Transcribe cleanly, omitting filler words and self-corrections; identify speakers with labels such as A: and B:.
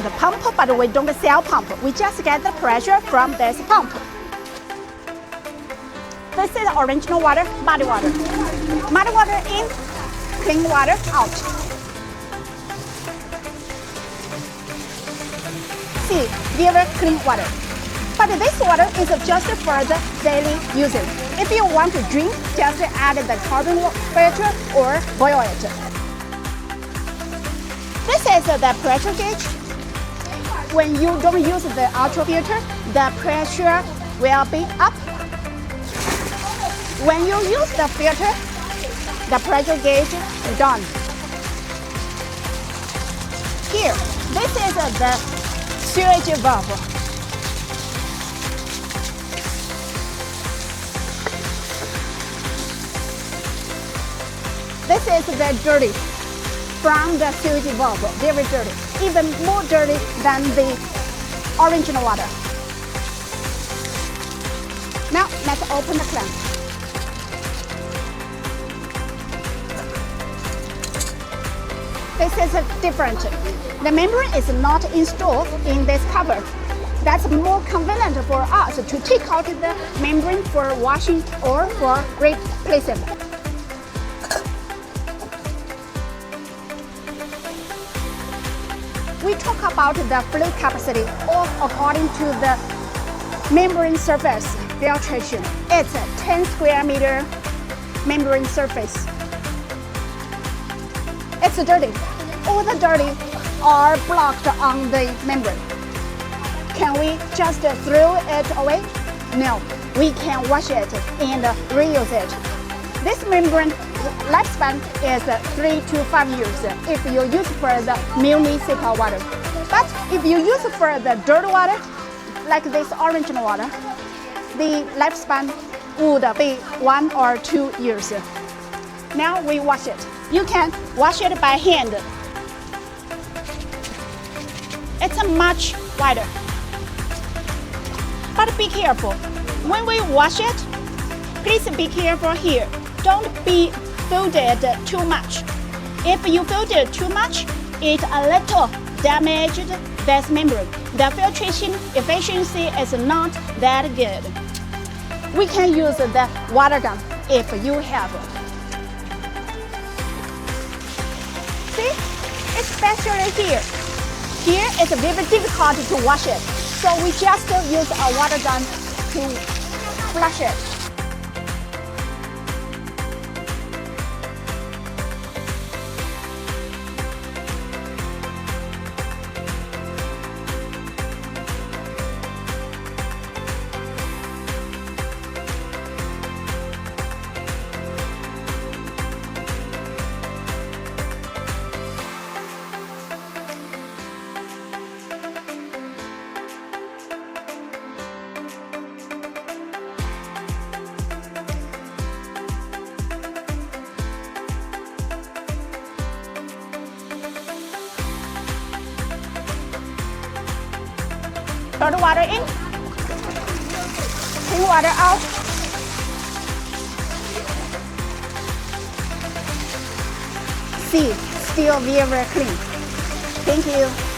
A: the pump, but we don't sell pump. We just get the pressure from this pump. This is original water, muddy water. Muddy water in, clean water out. See, very clean water. But this water is just for the daily usage. If you want to drink, just add the carbon filter or boil it. This is the pressure gauge. When you don't use the ultra filter, the pressure will be up. When you use the filter, the pressure gauge is down. Here, this is the sewage valve. This is the dirty from the sewage valve, very dirty, even more dirty than the original water. Now let's open the clamp. This is different. The membrane is not installed in this cover. That's more convenient for us to take out the membrane for washing or for replacing. We talk about the fluid capacity, or according to the membrane surface filtration. It's a 10 square meter membrane surface. It's dirty. All the dirty are blocked on the membrane. Can we just throw it away? No, we can wash it and reuse it. This membrane lifespan is 3 to 5 years if you use for the municipal water. But if you use for the dirty water, like this original water, the lifespan would be 1 or 2 years. Now we wash it. You can wash it by hand. It's much wider. But be careful. When we wash it, please be careful here. Don't be filled it too much. If you filled it too much, it a little damaged this membrane. The filtration efficiency is not that good. We can use the water gun if you have. See, especially here. Here it's very difficult to wash it, so we just use a water gun to flush it. Dirty water in, clean water out. See, still very clean. Thank you.